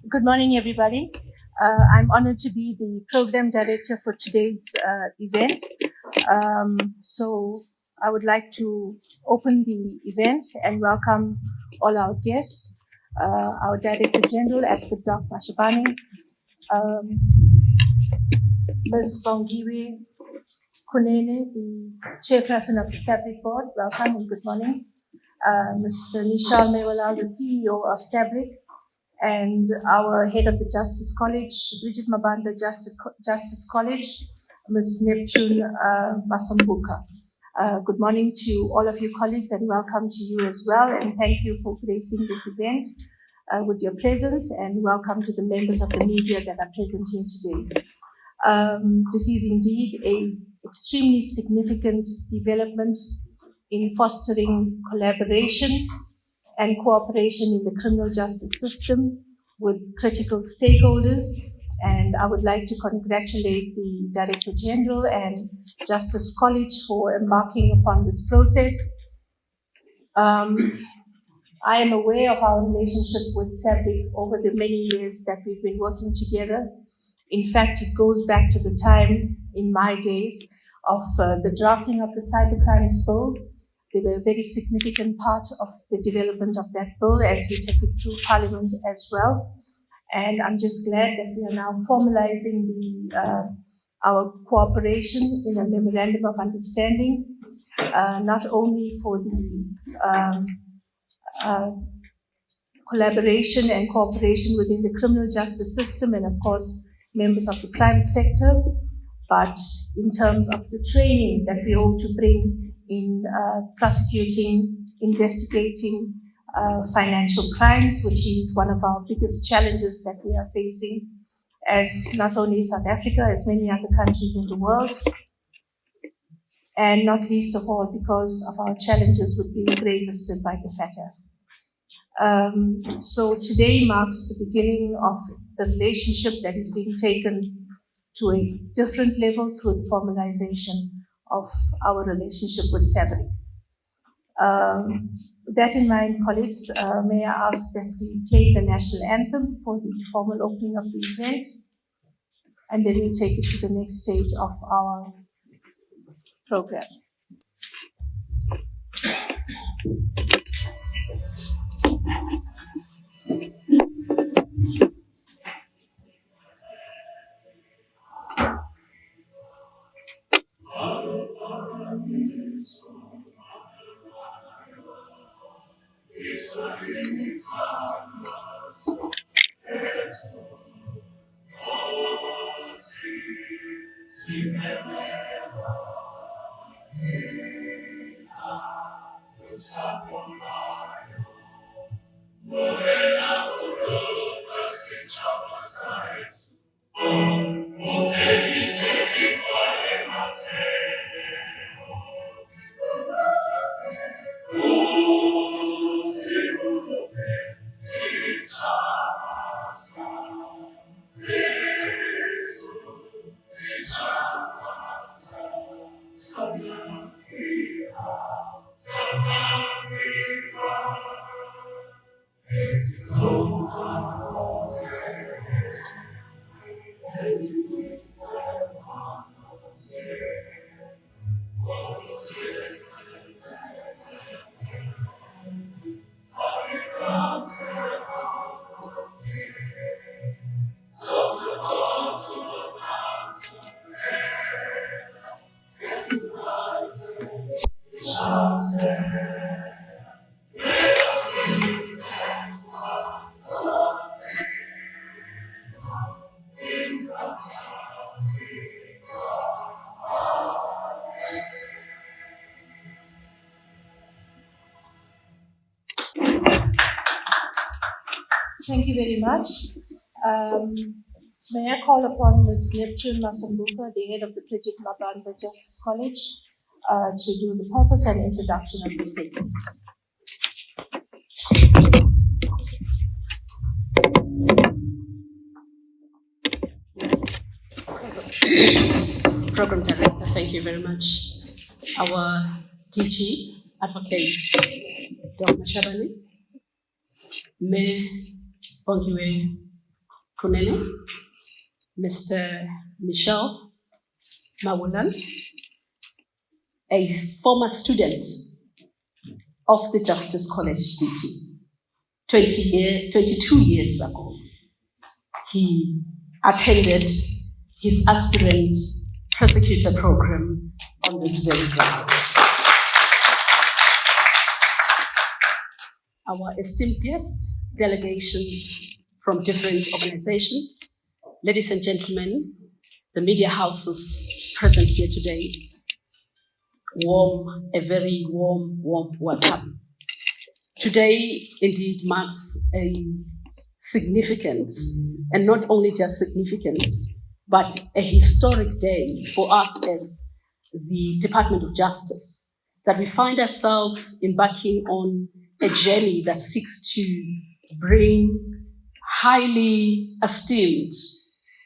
Good morning, everybody. I'm honored to be the program director for today's event. So I would like to open the event and welcome all our guests, our Director General, Adv Doc Mashabane, Ms Bongiwe Kunene, the Chairperson of the Sabric Board. Welcome and good morning. Mr Nischal Mewalall, the CEO of Sabric, and our head of the Justice College, Brigitte Mabandla, Justice College, Ms Mashambuka. Good morning to all of you colleagues and welcome to you as well, and thank you for gracing this event with your presence, and welcome to the members of the media that are present here today. This is indeed an extremely significant development in fostering collaboration and cooperation in the criminal justice system with critical stakeholders. And I would like to congratulate the Director General and Justice College for embarking upon this process. I am aware of our relationship with Sabric over the many years that we've been working together. In fact, it goes back to the time in my days of the drafting of the cybercrimes bill. They were a very significant part of the development of that bill as we took it through Parliament as well. And I'm just glad that we are now formalizing our cooperation in a Memorandum of Understanding, not only for the collaboration and cooperation within the criminal justice system and, of course, members of the private sector, but in terms of the training that we hope to bring in prosecuting, investigating financial crimes, which is one of our biggest challenges that we are facing as not only South Africa, as many other countries in the world, and not least of all because of our challenges with being grey-listed by the FATF. So today marks the beginning of the relationship that is being taken to a different level through the formalization of our relationship with Sabric. With that in mind, colleagues, may I ask that we play the national anthem for the formal opening of the event, and then we take it to the next stage of our program. Thank you very much. May I call upon Ms Mashambuka, the head of the Brigitte Mabandla Justice College, to do the purpose and introduction of the statements. Program Director, thank you very much. Our DG, Advocate Doc Mashabane, Ms Bongiwe Kunene, Mr Nischal Mewalall, a former student of the Justice College DT. 22 years ago, he attended his aspirant prosecutor program on this very ground. Our esteemed guests, delegations from different organizations, ladies and gentlemen, the media houses present here today, a very warm welcome. Today indeed marks a significant, and not only just significant, but a historic day for us as the Department of Justice, that we find ourselves embarking on a journey that seeks to bring highly esteemed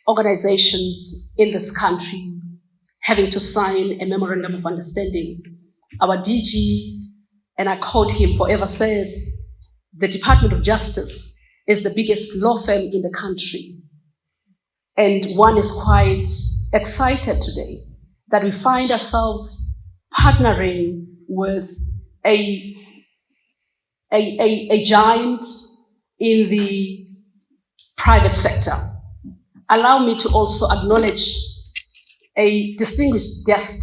organizations in this country having to sign a Memorandum of Understanding. Our DG, and I quote him, forever says, the Department of Justice is the biggest law firm in the country. And one is quite excited today that we find ourselves partnering with a giant in the private sector. Allow me to also acknowledge a distinguished guest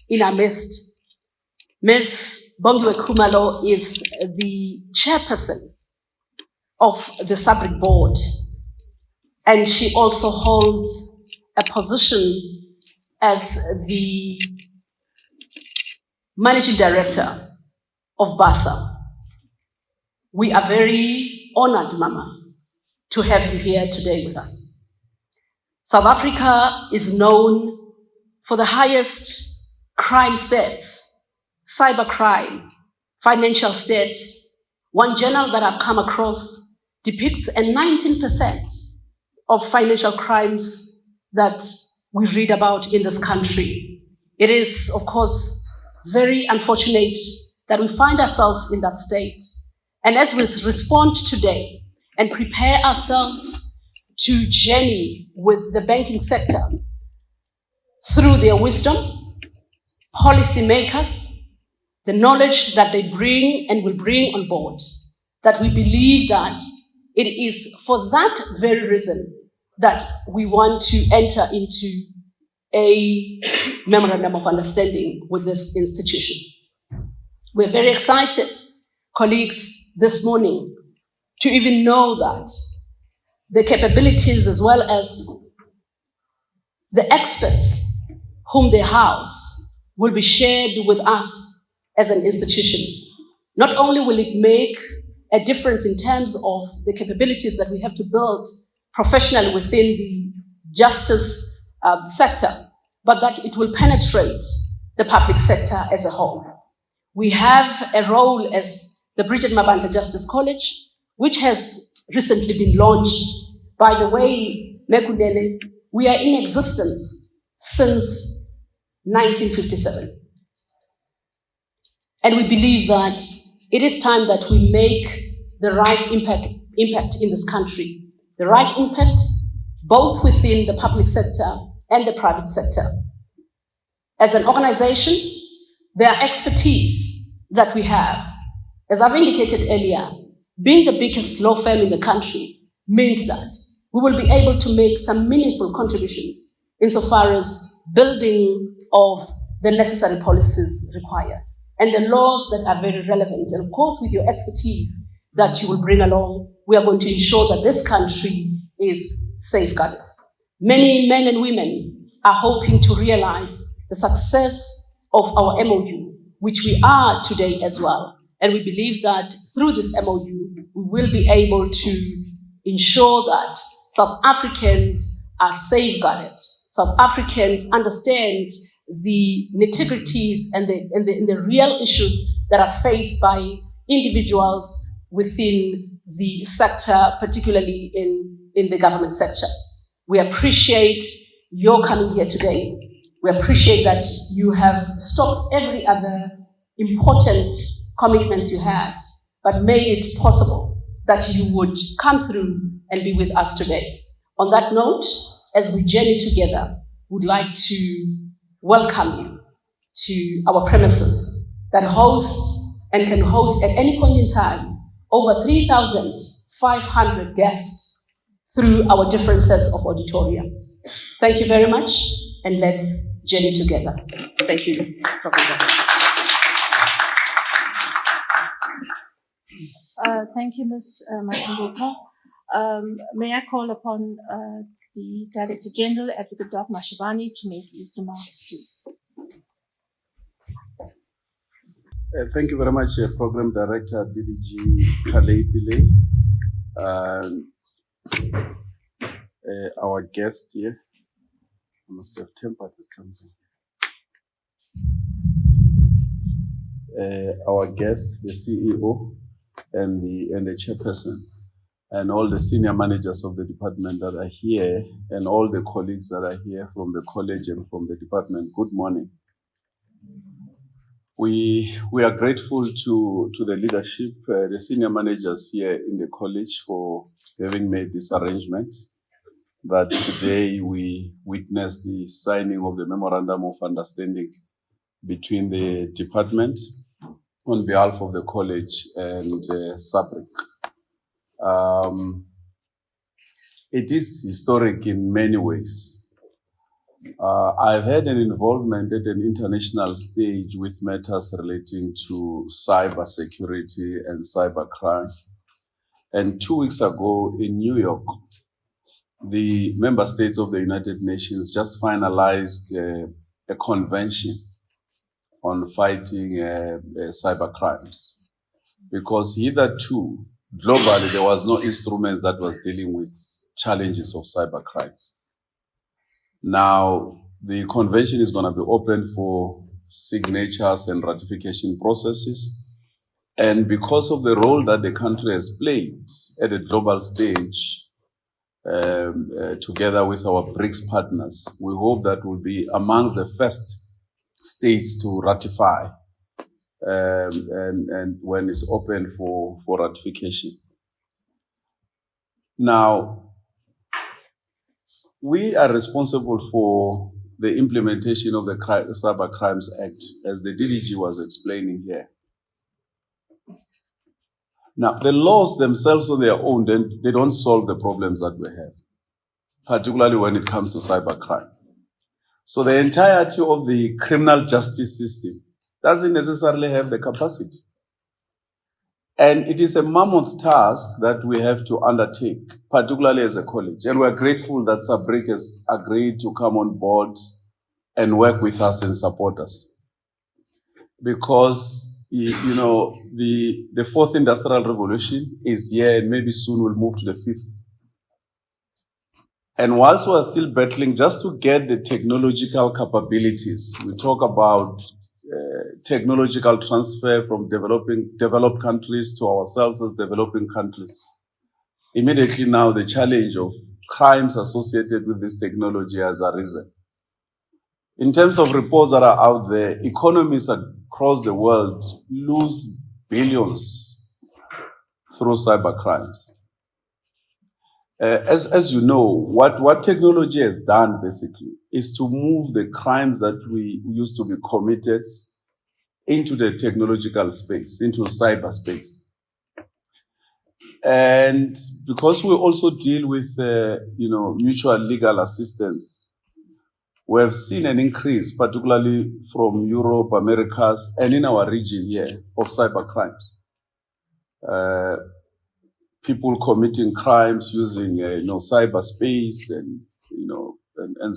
in our midst. Ms Bongiwe Kunene is the chairperson of the Sabric board, and she also holds a position as the managing director of BASA. We are very honored, Mama, to have you here today with us. South Africa is known for the highest crime stats, cybercrime, financial stats. One journal that I've come across depicts a 19% of financial crimes that we read about in this country. It is, of course, very unfortunate that we find ourselves in that state. And as we respond today and prepare ourselves to journey with the banking sector through their wisdom, policymakers, the knowledge that they bring and will bring on board, that we believe that it is for that very reason that we want to enter into a Memorandum of Understanding with this institution. We're very excited, colleagues, this morning to even know that the capabilities as well as the experts whom they house will be shared with us as an institution. Not only will it make a difference in terms of the capabilities that we have to build professionally within the justice sector, but that it will penetrate the public sector as a whole. We have a role as the Brigitte Mabandla Justice College, which has recently been launched. By the way, Ms Kunene, we are in existence since 1957. And we believe that it is time that we make the right impact in this country. The right impact both within the public sector and the private sector. As an organization, there are expertise that we have. As I've indicated earlier, being the biggest law firm in the country means that we will be able to make some meaningful contributions insofar as building of the necessary policies required and the laws that are very relevant. And of course, with your expertise that you will bring along, we are going to ensure that this country is safeguarded. Many men and women are hoping to realize the success of our MOU, which we are today as well. And we believe that through this MOU, we will be able to ensure that South Africans are safeguarded. South Africans understand the nitty-gritties and the real issues that are faced by individuals within the sector, particularly in the government sector. We appreciate your coming here today. We appreciate that you have stopped every other important commitments you had, but made it possible that you would come through and be with us today. On that note, as we journey together, we'd like to welcome you to our premises that host and can host at any point in time over 3,500 guests through our different sets of auditoriums. Thank you very much, and let's journey together. Thank you, Professor. Thank you, Ms. Mabandla. May I call upon the Director General, Adv Doc Mashabane, to make his remarks, please. Thank you very much, Program Director DDG Kalei Pillay, our guest here. I must have tempered with something. Our guest, the CEO, and the Chairperson, and all the senior managers of the department that are here, and all the colleagues that are here from the college and from the department. Good morning. We are grateful to the leadership, the senior managers here in the college for having made this arrangement, that today we witness the signing of the Memorandum of Understanding between the department on behalf of the college and Sabric. It is historic in many ways. I've had an involvement at an international stage with matters relating to cyber security and cyber crime. And 2 weeks ago in New York, the member states of the United Nations just finalized a convention on fighting cyber crimes. Because hitherto, globally, there was no instruments that was dealing with challenges of cyber crimes. Now, the convention is going to be open for signatures and ratification processes. And because of the role that the country has played at a global stage, together with our BRICS partners, we hope that we'll be amongst the first states to ratify and when it's open for ratification. Now, we are responsible for the implementation of the Cyber Crimes Act, as the DDG was explaining here. Now, the laws themselves on their own, they don't solve the problems that we have, particularly when it comes to cybercrime. So the entirety of the criminal justice system doesn't necessarily have the capacity. And it is a mammoth task that we have to undertake, particularly as a college. And we're grateful that Sabric has agreed to come on board and work with us and support us. Because, you know, the fourth industrial revolution is here, and maybe soon we'll move to the fifth. And whilst we're still battling just to get the technological capabilities, we talk about technological transfer from developed countries to ourselves as developing countries. Immediately now, the challenge of crimes associated with this technology has arisen. In terms of reports that are out there, economies across the world lose billions through cyber crimes. As you know, what technology has done basically is to move the crimes that we used to be committed into the technological space, into cyberspace. And because we also deal with, mutual legal assistance, we have seen an increase, particularly from Europe, Americas, and in our region here, of cyber crimes. People committing crimes using, cyberspace and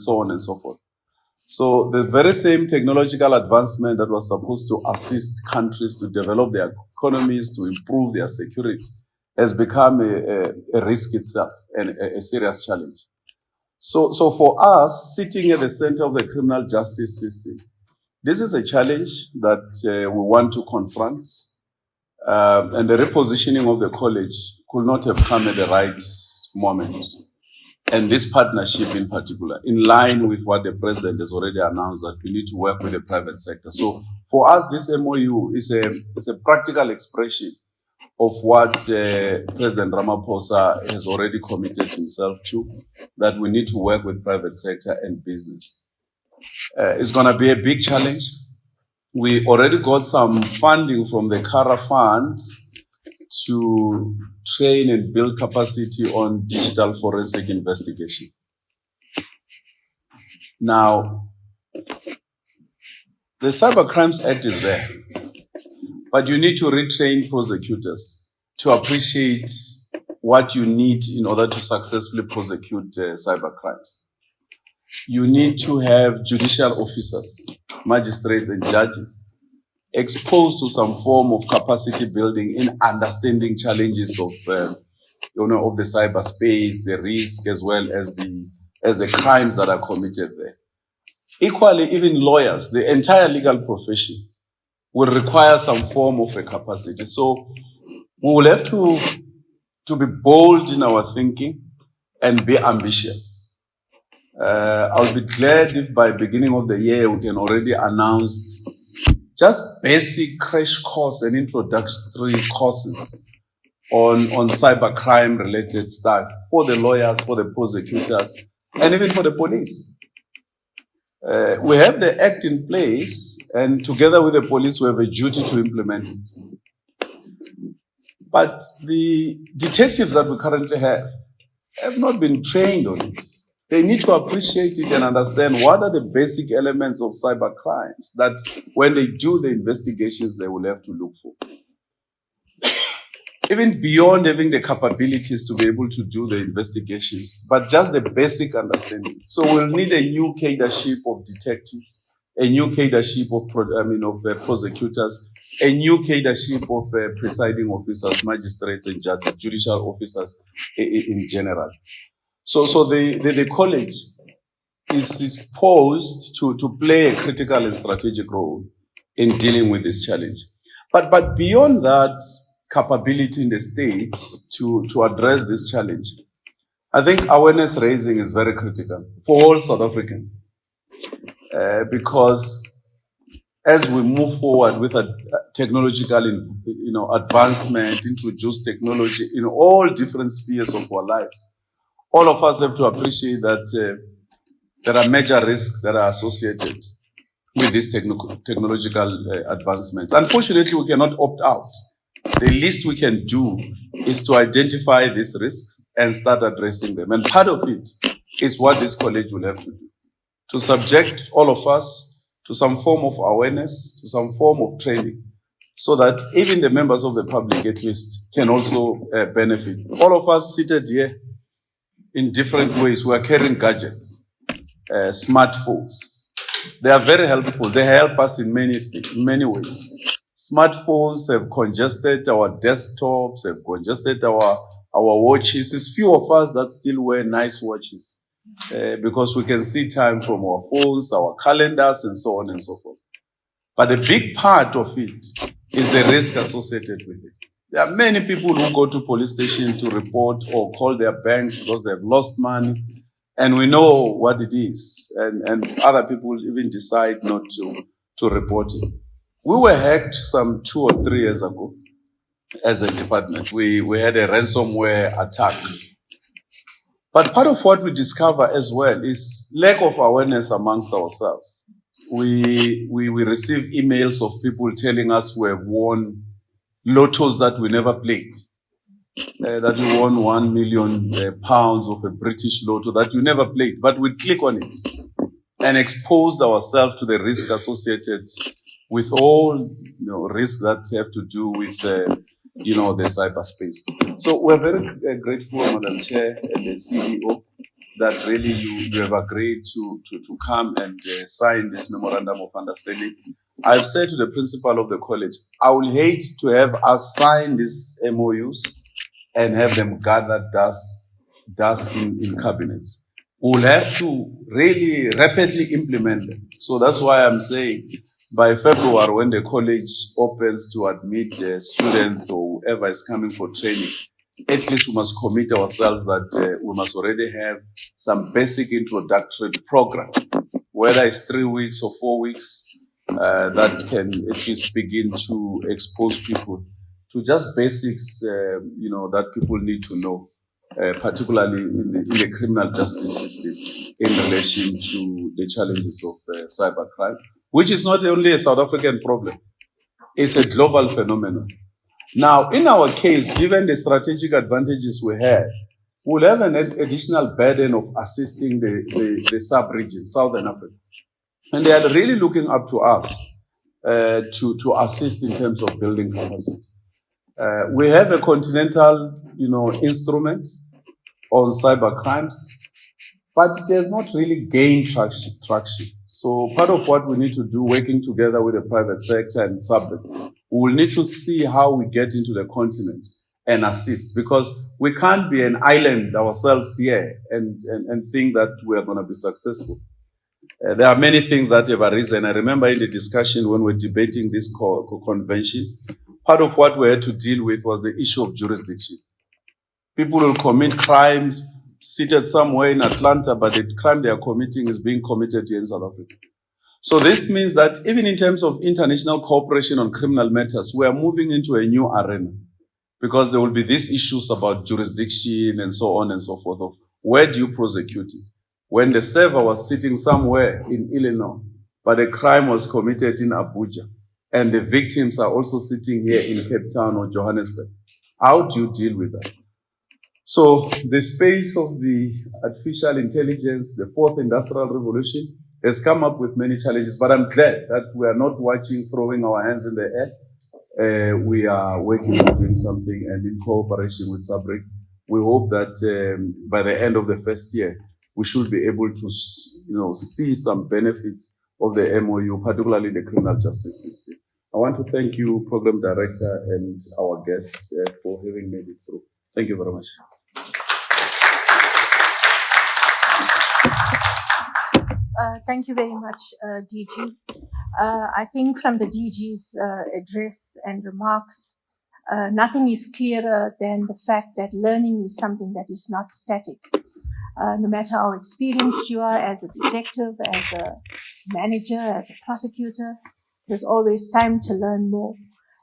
so on and so forth. So the very same technological advancement that was supposed to assist countries to develop their economies, to improve their security, has become a risk itself and a serious challenge. So for us, sitting at the center of the criminal justice system, this is a challenge that we want to confront. And the repositioning of the college could not have come at the right moment. And this partnership in particular, in line with what the president has already announced, that we need to work with the private sector. So for us, this MOU is a practical expression of what President Ramaphosa has already committed himself to, that we need to work with private sector and business. It's going to be a big challenge. We already got some funding from the Kara Fund to train and build capacity on digital forensic investigation. Now, the Cyber Crimes Act is there, but you need to retrain prosecutors to appreciate what you need in order to successfully prosecute cyber crimes. You need to have judicial officers, magistrates and judges exposed to some form of capacity building in understanding challenges of the cyberspace, the risk, as well as the crimes that are committed there. Equally, even lawyers, the entire legal profession will require some form of a capacity. So we will have to be bold in our thinking and be ambitious. I'll be glad if by beginning of the year we can already announce just basic crash course and introductory courses on cyber crime related stuff for the lawyers, for the prosecutors, and even for the police. We have the act in place, and together with the police, we have a duty to implement it. But the detectives that we currently have not been trained on it. They need to appreciate it and understand what are the basic elements of cyber crimes that when they do the investigations, they will have to look for. Even beyond having the capabilities to be able to do the investigations, but just the basic understanding. So we'll need a new cadreship of detectives, a new cadreship of prosecutors, a new cadreship of presiding officers, magistrates and judges, judicial officers in general. So the college is posed to play a critical and strategic role in dealing with this challenge. But beyond that capability in the state to address this challenge, I think awareness raising is very critical for all South Africans. Because as we move forward with a technological advancement, introduce technology in all different spheres of our lives, all of us have to appreciate that there are major risks that are associated with these technological advancements. Unfortunately, we cannot opt out. The least we can do is to identify these risks and start addressing them. And part of it is what this college will have to do, to subject all of us to some form of awareness, to some form of training, so that even the members of the public at least can also benefit. All of us seated here in different ways, we are carrying gadgets, smartphones. They are very helpful. They help us in many ways. Smartphones have congested our desktops, have congested our watches. It's few of us that still wear nice watches because we can see time from our phones, our calendars, and so on and so forth. But a big part of it is the risk associated with it. There are many people who go to police station to report or call their banks because they've lost money, and we know what it is. And other people even decide not to report it. We were hacked some 2 or 3 years ago as a department. We had a ransomware attack. But part of what we discover as well is lack of awareness amongst ourselves. We receive emails of people telling us we have won lottos that we never played, that we won £1 million of a British lotto that we never played, but we click on it and exposed ourselves to the risk associated with all risks that have to do with the cyberspace. So we're very grateful, Madam Chair and the CEO, that really you have agreed to come and sign this Memorandum of Understanding. I've said to the principal of the college, I will hate to have us sign these MOUs and have them gather dust in cabinets. We'll have to really rapidly implement them. So that's why I'm saying by February, when the college opens to admit students or whoever is coming for training, at least we must commit ourselves that we must already have some basic introductory program, whether it's 3 weeks or 4 weeks, that can at least begin to expose people to just basics, that people need to know, particularly in the criminal justice system in relation to the challenges of cybercrime, which is not only a South African problem, it's a global phenomenon. Now, in our case, given the strategic advantages we have, we'll have an additional burden of assisting the sub-region, Southern Africa. And they are really looking up to us to assist in terms of building capacity. We have a continental, instrument on cyber crimes, but it has not really gained traction. So part of what we need to do, working together with the private sector and Sabric, we will need to see how we get into the continent and assist, because we can't be an island ourselves here and think that we are going to be successful. There are many things that have arisen. I remember in the discussion when we were debating this convention, part of what we had to deal with was the issue of jurisdiction. People will commit crimes seated somewhere in Atlanta, but the crime they are committing is being committed here in South Africa. So this means that even in terms of international cooperation on criminal matters, we are moving into a new arena, because there will be these issues about jurisdiction and so on and so forth of where do you prosecute it? When the server was sitting somewhere in Illinois, but a crime was committed in Abuja, and the victims are also sitting here in Cape Town or Johannesburg, how do you deal with that? So the space of the artificial intelligence, the fourth industrial revolution, has come up with many challenges, but I'm glad that we are not watching, throwing our hands in the air. We are working on doing something, and in cooperation with Sabric, we hope that by the end of the first year, we should be able to, see some benefits of the MOU, particularly the criminal justice system. I want to thank you, Program Director, and our guests for having made it through. Thank you very much. Thank you very much, DG. I think from the DG's address and remarks, nothing is clearer than the fact that learning is something that is not static. No matter how experienced you are as a detective, as a manager, as a prosecutor, there's always time to learn more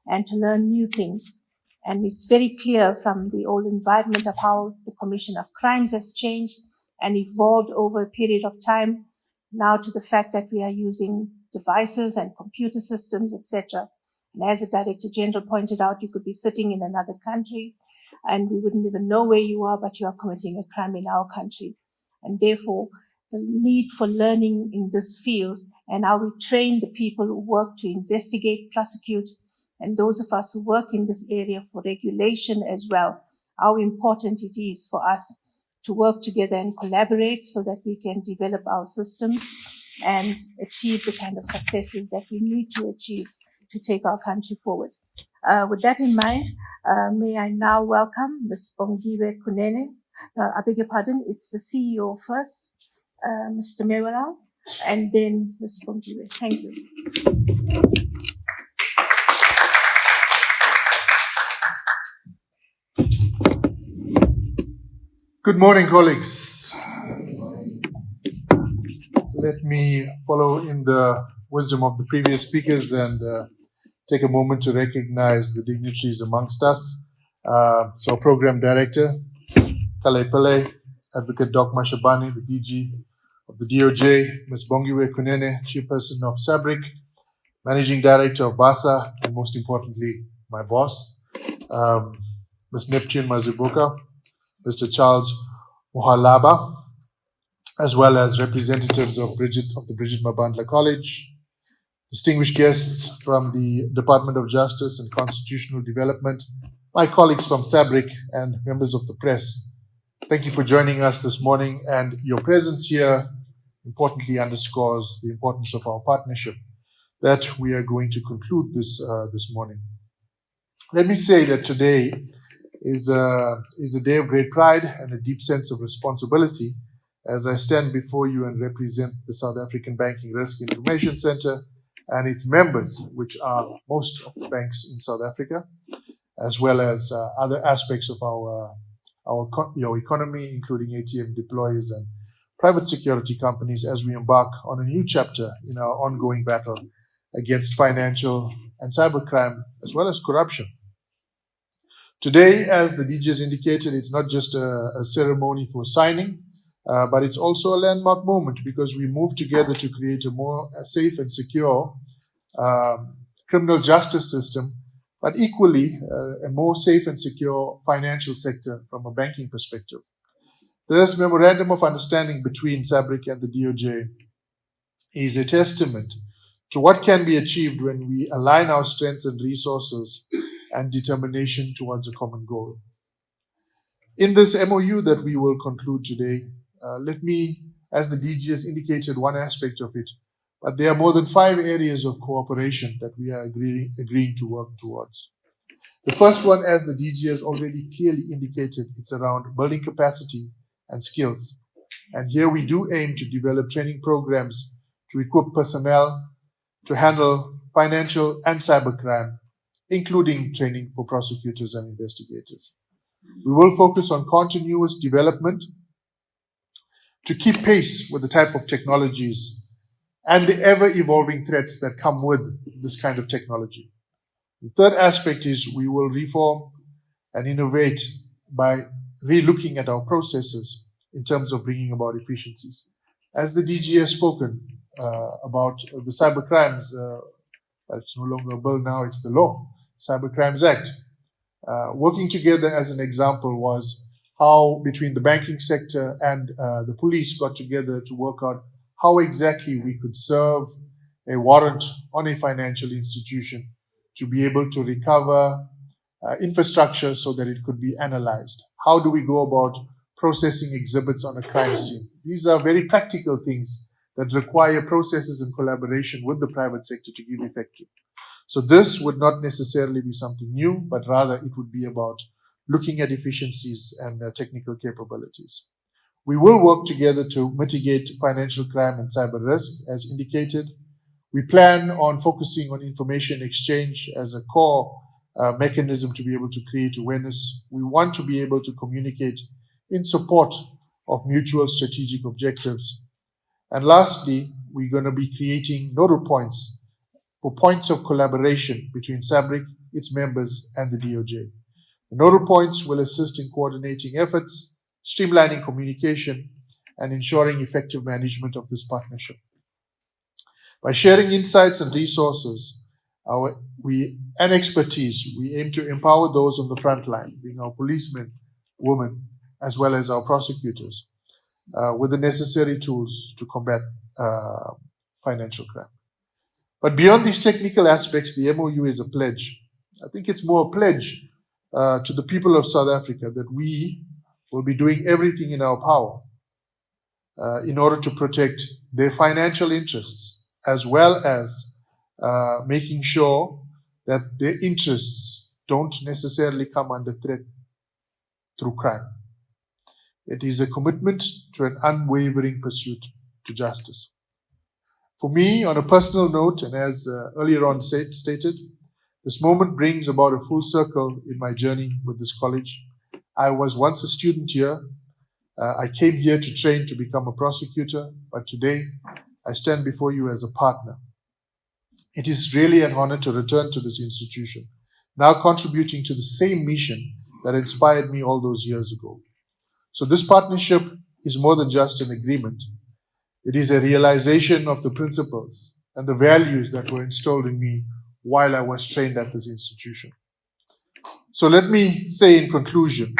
and to learn new things. And it's very clear from the old environment of how the Commission of Crimes has changed and evolved over a period of time, now to the fact that we are using devices and computer systems, etc. And as the Director General pointed out, you could be sitting in another country and we wouldn't even know where you are, but you are committing a crime in our country. And therefore, the need for learning in this field and how we train the people who work to investigate, prosecute, and those of us who work in this area for regulation as well, how important it is for us to work together and collaborate so that we can develop our systems and achieve the kind of successes that we need to achieve to take our country forward. With that in mind, may I now welcome Ms Bongiwe Kunene. I beg your pardon, it's the CEO first, Mr. Mewalall, and then Ms Bongiwe. Thank you. Good morning, colleagues. Let me follow in the wisdom of the previous speakers and take a moment to recognize the dignitaries amongst us. So, Program Director, Kale, Adv Doc Mashabane, the DG of the DOJ, Ms Bongiwe Kunene, Chairperson of Sabric, Managing Director of BASA, and most importantly, my boss, Ms Neptune Mazibuka, Mr. Charles Muhalaba, as well as representatives of the Brigitte Mabandla College, distinguished guests from the Department of Justice and Constitutional Development, my colleagues from Sabric, and members of the press. Thank you for joining us this morning, and your presence here importantly underscores the importance of our partnership that we are going to conclude this morning. Let me say that today is a day of great pride and a deep sense of responsibility as I stand before you and represent the South African Banking Risk Information Center and its members, which are most of the banks in South Africa, as well as other aspects of our economy, including ATM deployers and private security companies, as we embark on a new chapter in our ongoing battle against financial and cybercrime, as well as corruption. Today, as the DG has indicated, it's not just a ceremony for signing, but it's also a landmark moment because we move together to create a more safe and secure criminal justice system, but equally a more safe and secure financial sector from a banking perspective. This Memorandum of Understanding between Sabric and the DOJ is a testament to what can be achieved when we align our strengths and resources and determination towards a common goal. In this MOU that we will conclude today, let me, as the DG has indicated, one aspect of it, but there are more than 5 areas of cooperation that we are agreeing to work towards. The first one, as the DG has already clearly indicated, it's around building capacity and skills. And here we do aim to develop training programs to equip personnel to handle financial and cybercrime, including training for prosecutors and investigators. We will focus on continuous development to keep pace with the type of technologies and the ever-evolving threats that come with this kind of technology. The third aspect is we will reform and innovate by re-looking at our processes in terms of bringing about efficiencies. As the DG has spoken about the cyber crimes, it's no longer a bill now, it's the law, Cyber Crimes Act. Working together as an example was how between the banking sector and the police got together to work out how exactly we could serve a warrant on a financial institution to be able to recover infrastructure so that it could be analyzed. How do we go about processing exhibits on a crime scene? These are very practical things that require processes and collaboration with the private sector to give effect to. So this would not necessarily be something new, but rather it would be about looking at efficiencies and technical capabilities. We will work together to mitigate financial crime and cyber risk, as indicated. We plan on focusing on information exchange as a core mechanism to be able to create awareness. We want to be able to communicate in support of mutual strategic objectives. And lastly, we're going to be creating nodal points for points of collaboration between Sabric, its members, and the DOJ. The nodal points will assist in coordinating efforts, streamlining communication, and ensuring effective management of this partnership. By sharing insights and resources and expertise, we aim to empower those on the front line, being our policemen, women, as well as our prosecutors, with the necessary tools to combat financial crime. But beyond these technical aspects, the MOU is a pledge. I think it's more a pledge to the people of South Africa that we will be doing everything in our power in order to protect their financial interests, as well as making sure that their interests don't necessarily come under threat through crime. It is a commitment to an unwavering pursuit to justice. For me, on a personal note, and as earlier on stated, this moment brings about a full circle in my journey with this college. I was once a student here. I came here to train to become a prosecutor, but today I stand before you as a partner. It is really an honor to return to this institution, now contributing to the same mission that inspired me all those years ago. So this partnership is more than just an agreement. It is a realization of the principles and the values that were installed in me while I was trained at this institution. So let me say in conclusion,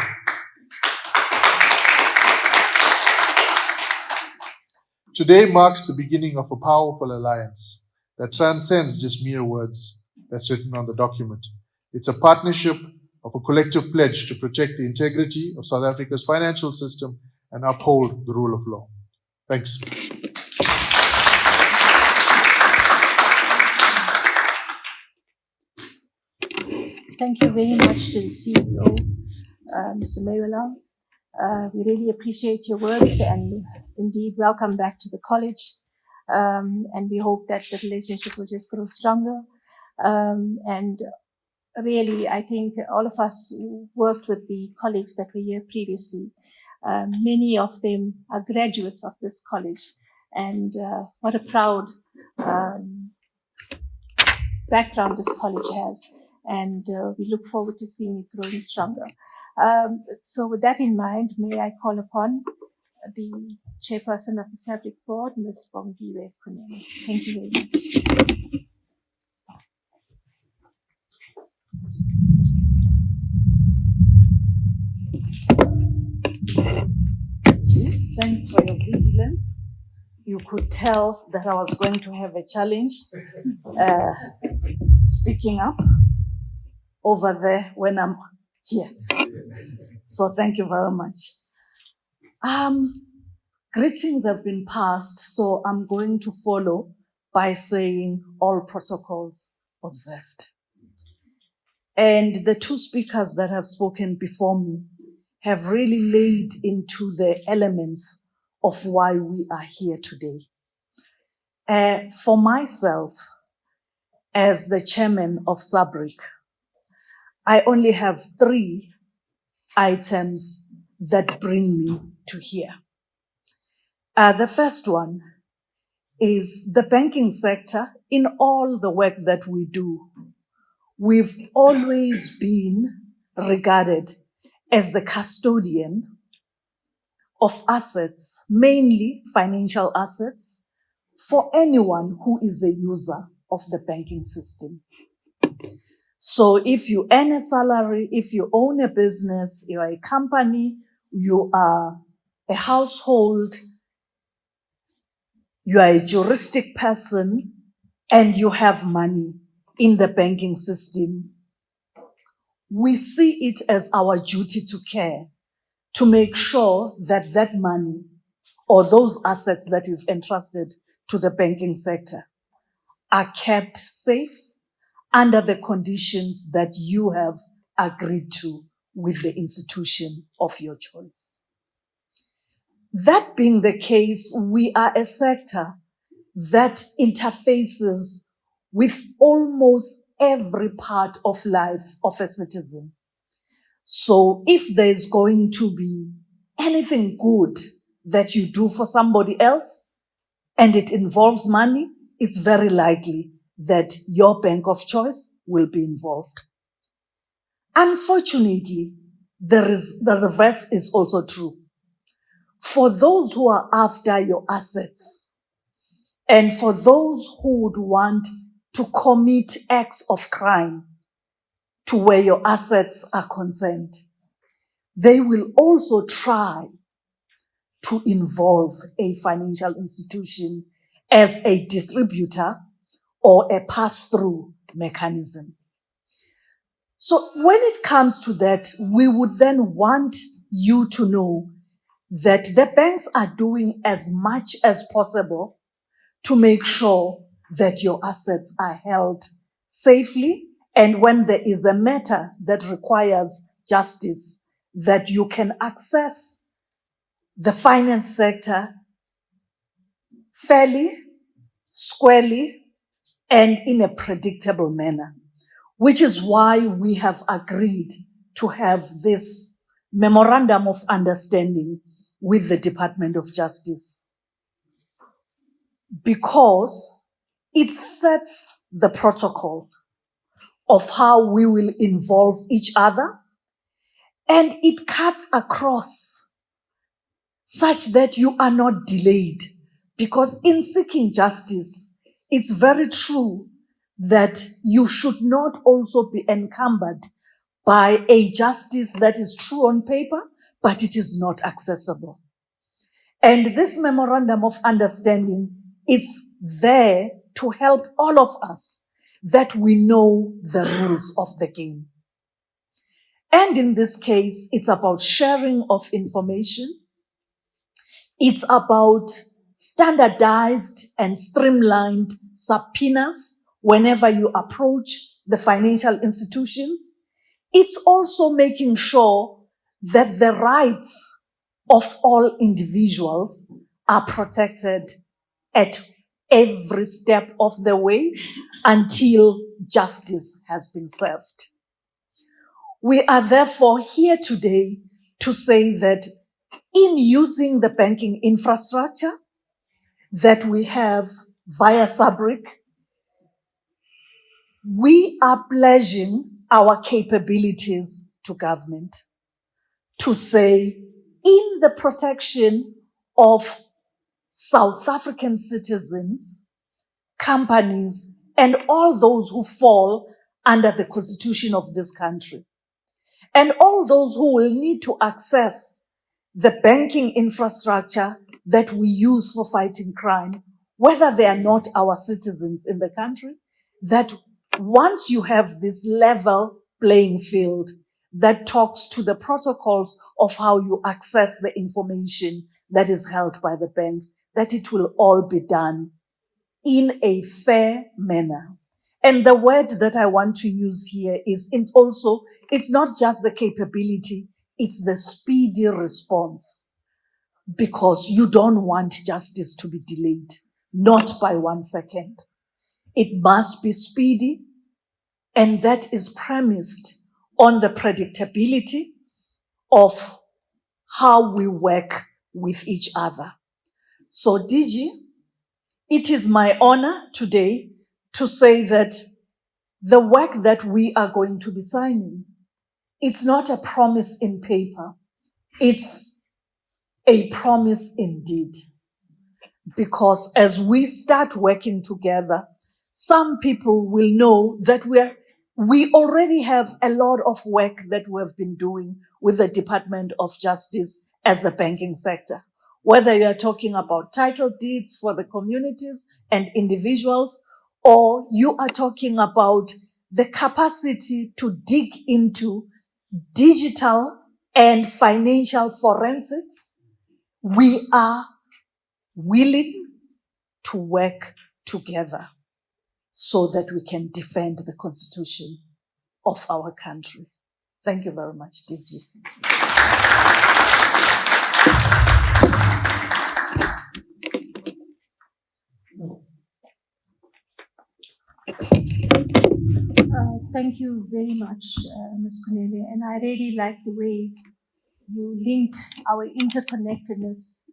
today marks the beginning of a powerful alliance that transcends just mere words that's written on the document. It's a partnership of a collective pledge to protect the integrity of South Africa's financial system and uphold the rule of law. Thanks. Thank you very much to the CEO, Mr. Mewalall. We really appreciate your words and indeed welcome back to the college. And we hope that the relationship will just grow stronger. And really, I think all of us who worked with the colleagues that were here previously, many of them are graduates of this college. And what a proud background this college has. and we look forward to seeing it growing stronger. So with that in mind, may I call upon the Chairperson of the Sabric Board, Ms Bongiwe Kunene. Thank you very much. Thanks for your vigilance. You could tell that I was going to have a challenge speaking up over there when I'm here. So thank you very much. Greetings have been passed, so I'm going to follow by saying all protocols observed. And the two speakers that have spoken before me have really laid into the elements of why we are here today. For myself, as the chairman of Sabric, I only have 3 items that bring me to here. The first one is the banking sector. In all the work that we do, we've always been regarded as the custodian of assets, mainly financial assets, for anyone who is a user of the banking system. So if you earn a salary, if you own a business, you are a company, you are a household, you are a juristic person, and you have money in the banking system, we see it as our duty to care, to make sure that that money or those assets that you've entrusted to the banking sector are kept safe under the conditions that you have agreed to with the institution of your choice. That being the case, we are a sector that interfaces with almost every part of life of a citizen. So if there's going to be anything good that you do for somebody else and it involves money, it's very likely that your bank of choice will be involved. Unfortunately, the reverse is also true. For those who are after your assets and for those who would want to commit acts of crime to where your assets are concerned, they will also try to involve a financial institution as a distributor or a pass-through mechanism. So when it comes to that, we would then want you to know that the banks are doing as much as possible to make sure that your assets are held safely, and when there is a matter that requires justice, that you can access the finance sector fairly, squarely, and in a predictable manner, which is why we have agreed to have this Memorandum of Understanding with the Department of Justice, because it sets the protocol of how we will involve each other, and it cuts across such that you are not delayed. Because in seeking justice, it's very true that you should not also be encumbered by a justice that is true on paper, but it is not accessible. And this Memorandum of Understanding is there to help all of us that we know the rules of the game. And in this case, it's about sharing of information. It's about standardized and streamlined subpoenas whenever you approach the financial institutions. It's also making sure that the rights of all individuals are protected at every step of the way until justice has been served. We are therefore here today to say that in using the banking infrastructure that we have via Sabric, we are pledging our capabilities to government, to say, in the protection of South African citizens, companies, and all those who fall under the constitution of this country, and all those who will need to access the banking infrastructure that we use for fighting crime, whether they are not our citizens in the country, that once you have this level playing field that talks to the protocols of how you access the information that is held by the banks, that it will all be done in a fair manner. And the word that I want to use here is it's not just the capability, it's the speedy response, because you don't want justice to be delayed, not by 1 second. It must be speedy, and that is premised on the predictability of how we work with each other. So, DG, it is my honor today to say that the work that we are going to be signing, it's not a promise in paper, it's a promise indeed. Because as we start working together, some people will know that we already have a lot of work that we have been doing with the Department of Justice as the banking sector. Whether you are talking about title deeds for the communities and individuals, or you are talking about the capacity to dig into digital and financial forensics, we are willing to work together so that we can defend the Constitution of our country. Thank you very much, DG. Thank you very much, Ms. Kunene, and I really like the way you linked our interconnectedness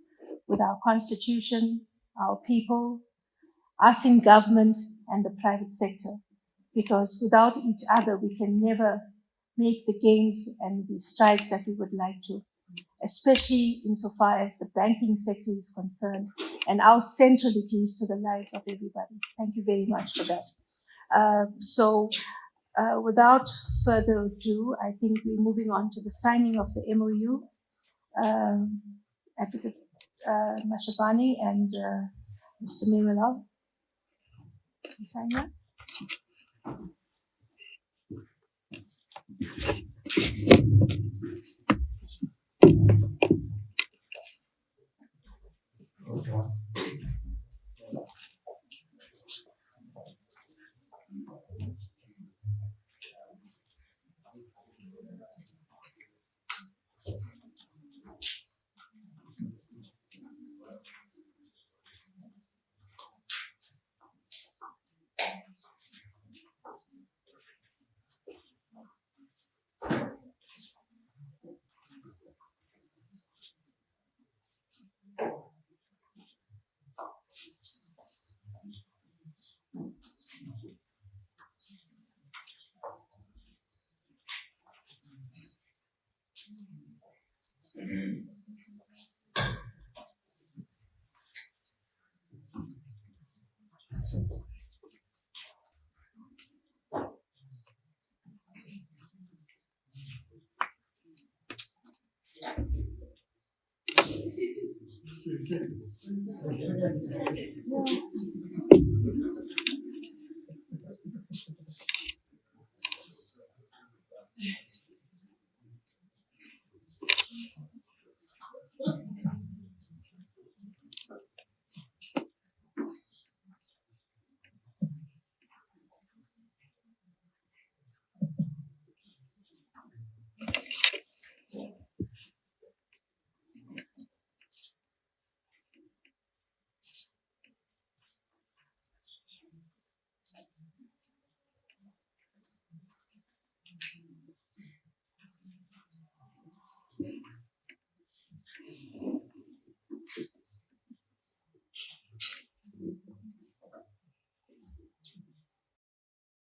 with our constitution, our people, us in government, and the private sector. Because without each other, we can never make the gains and the strides that we would like to, especially insofar as the banking sector is concerned and our centralities to the lives of everybody. Thank you very much for that. Without further ado, I think we're moving on to the signing of the MOU. Advocate Mashabane and Mr. Mewalall. You sign that?